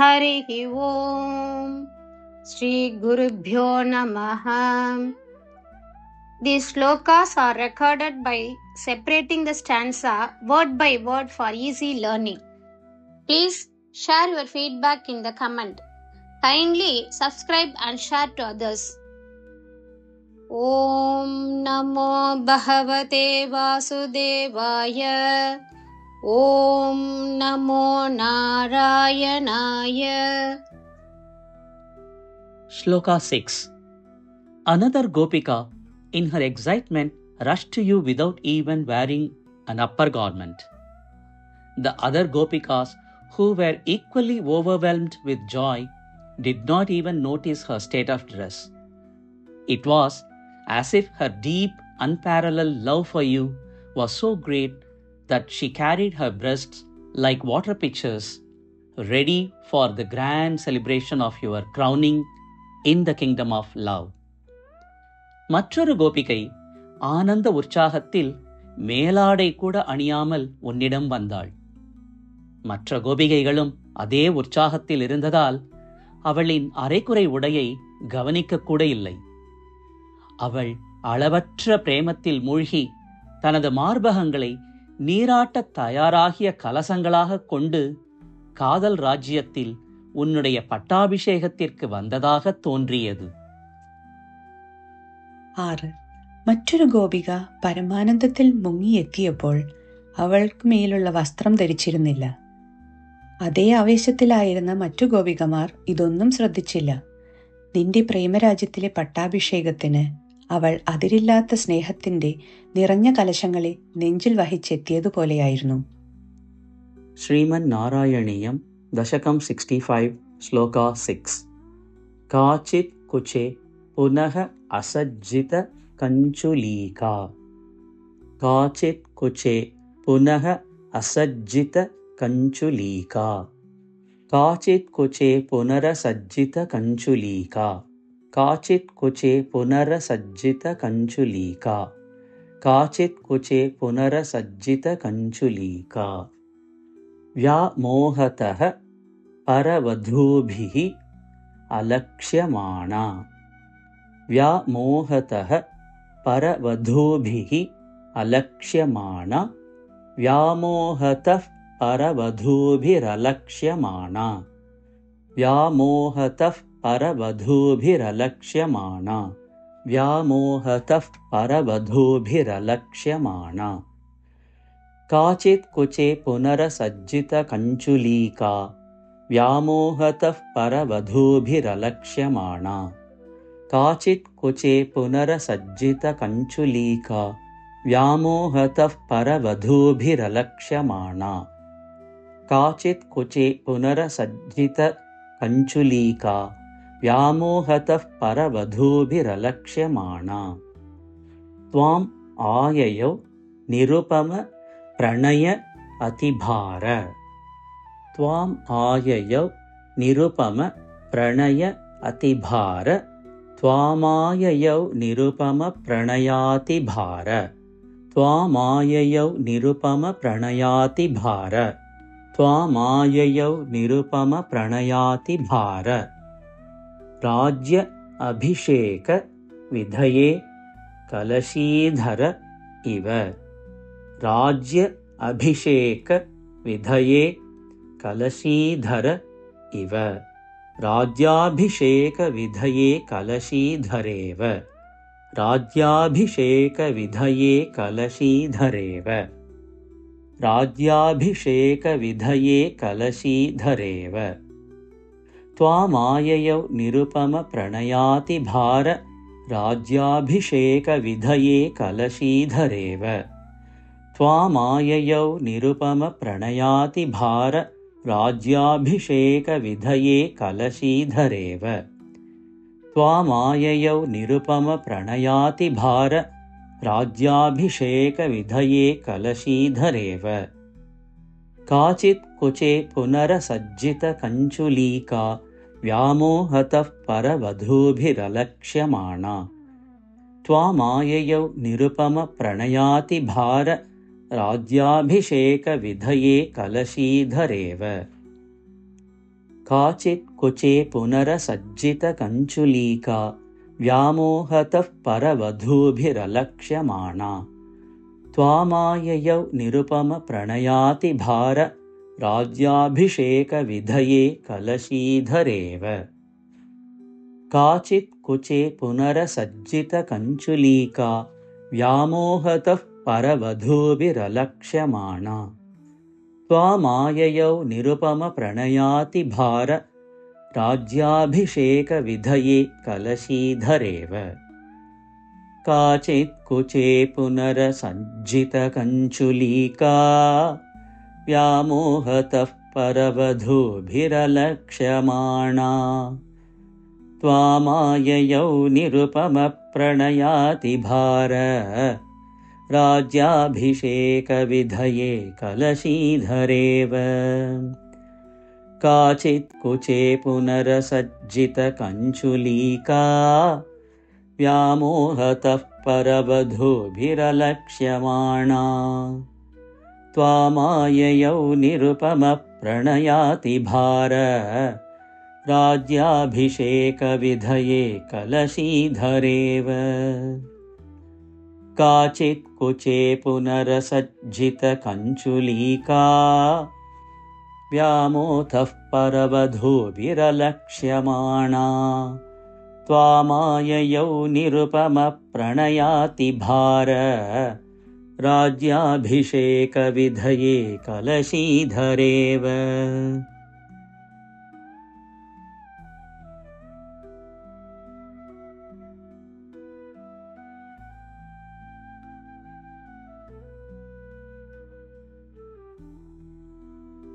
हरिः ओम् श्रीगुरुभ्यो नमः. These slokas are recorded by separating the stanza word by word for easy learning. Please share your feedback in the comment. Kindly subscribe and share to others. Om Namo Bhagavate Vasudevaya. Om Namo Narayanaya. Shloka 6. Another Gopika, in her excitement, rushed to you without even wearing an upper garment. The other Gopikas, who were equally overwhelmed with joy, did not even notice her state of dress. It was as if her deep, unparalleled love for you was so great that she carried her breasts like water pitchers, ready for the grand celebration of your crowning in the kingdom of love. மற்றொரு கோபிகை ஆனந்த உற்சாகத்தில் மேலாடை கூட அணியாமல் உன்னிடம் வந்தாள். மற்ற கோபிகைகளும் அதே உற்சாகத்தில் இருந்ததால் அவளின் அரைக்குறை உடையை கவனிக்கக்கூட இல்லை. அவள் அளவற்ற பிரேமத்தில் மூழ்கி தனது மார்பகங்களை நீராட்டத் தயாராகிய கலசங்களாக கொண்டு காதல் ராஜ்யத்தில் உன்னுடைய பட்டாபிஷேகத்திற்கு வந்ததாக தோன்றியது. 6. മറ്റൊരു ഗോപിക പരമാനന്ദത്തിൽ മുങ്ങിയെത്തിയപ്പോൾ അവൾക്ക് മേലുള്ള വസ്ത്രം ധരിച്ചിരുന്നില്ല. അതേ ആവേശത്തിലായിരുന്ന മറ്റു ഗോപികമാർ ഇതൊന്നും ശ്രദ്ധിച്ചില്ല. നിന്റെ പ്രേമരാജ്യത്തിലെ പട്ടാഭിഷേകത്തിന് അവൾ അതിരില്ലാത്ത സ്നേഹത്തിന്റെ നിറഞ്ഞ കലശങ്ങളെ നെഞ്ചിൽ വഹിച്ചെത്തിയതുപോലെയായിരുന്നു. ശ്രീമൻ നാരായണീയം ദശകം 65 ശ്ലോക 6. കാചിത് കുചേ പുനഃ അസജ്ജിത കഞ്ചുലീകാ. കാചിത് കുചേ പുനഃ അസജ്ജിത കഞ്ചുലീകാ. കാചിത് കുചേ പുനരസജ്ജിത കഞ്ചുലീകാ. കാചിത് കുചേ പുനരസജ്ജിത കഞ്ചുലീകാ. കാചിത് കുചേ പുനരസജ്ജിത കഞ്ചുലീകാ. വ്യാമോഹതഃ പരവധൂഭിഃ അലക്ഷ്യമാണാ. വ്യാമോഹതഃ പരവധൂഭിഃ അലക്ഷ്യമാണാ. വ്യാമോഹതഃ പരവധൂഭിരലക്ഷ്യമാണാ. വ്യാമോഹതഃ പരവധൂഭിരലക്ഷ്യമാണാ. വ്യാമോഹതഃ പരവധൂഭിരലക്ഷ്യമാണാ. കാചിത് കുചേ പുനരസജ്ജിത കഞ്ചുലീകാ. വ്യാമോഹതഃ പരവധൂഭിരലക്ഷ്യമാണാ. കാചിത് കുചേ പുനരസജ്ജിത കഞ്ചുലീകാ. വ്യാമോഹതഃ പരവധൂഭിരലക്ഷ്യമാണാ. കാചിത് കുചേ പുനരസജ്ജിത കഞ്ചുലീകാ. വ്യാമോഹതഃ പരവധൂഭിരലക്ഷ്യമാണാ. ത്വാം ആയയൗ നിരുപമ പ്രണയ അതിഭാര. ത്വാം ആയയൗ നിരുപമ പ്രണയ അതിഭാര. ത്വാമായയൗ നിരുപമ പ്രണയാതിഭാര. ത്വാമായയൗ നിരുപമ പ്രണയാതിഭാര. ത്വാമായയൗ നിരുപമ പ്രണയാതിഭാര. രാജ്യ അഭിഷേക വിധയേ കലശീധര ഇവ. രാജ്യ അഭിഷേക വിധയേ കലശീധര ഇവ. രാജ്യാഭിഷേക വിധയേ കലശീധരേവ. രാജ്യാഭിഷേക വിധയേ കലശീധരേവ. രാജ്യാഭിഷേക വിധയേ കലശീധരേവ. ത്വാമായയൗ നിരുപമ പ്രണയാതിഭാര. രാജ്യാഭിഷേക വിധയേ കലശീധരേവ. ത്വാമായയൗ നിരുപമ പ്രണയാതിഭാര. രാജ്യാഭിഷേക വിധയേ കലശീധരേവ. ത്വാമായയൗ നിരുപമ പ്രണയാതിഭാര. രാജ്യാഭിഷേക വിധയേ കലശീധരേവ. കാചിത് കുചേ പുനരസജ്ജിത കഞ്ചുലീകാ. വ്യാമോഹതഃ പരവധൂഭിരലക്ഷ്യമാണാ. ത്വാമായയൗ നിരുപമ പ്രണയാതിഭാര. രാജ്യാഭിഷേക വിധയേ കലശീധരേവ. काचित् कुचे पुनरसज्जितकञ्चुलीका व्यामोहतः परवधूभिरलक्ष्यमाणा त्वामाययौ निरुपमप्रणयातिभार राज्याभिषेकविधये कलशीधरेव काचित् कुचे पुनरसज्जितकञ्चुलीका व्यामोहतः परवधूभिरलक्ष्यमाणा त्वामाययौ निरुपमप्रणयातिभार राज्याभिषेकविधये कलशीधरेव काचित् कुचे पुनरसज्जितकञ्चुलीका व्यामोहतः परवधूभिरलक्ष्यमाणा त्वामाययौ निरुपमप्रणयातिभार राज्याभिषेकविधये कलशीधरेव काचित् कुचे पुनरसज्जितकञ्चुलीका व्यामोहतः परवधूभिरलक्ष्यमाणा त्वामाययौ निरुपमप्रणयातिभार राज्याभिषेकविधये कलशीधरेव काचित् कुचे पुनरसज्जितकञ्चुलीका व्यामोहतः परवधूभिरलक्ष्यमाणा त्वामाययौ निरुपमप्रणयातिभार राज्याभिषेकविधये कलशीधरेव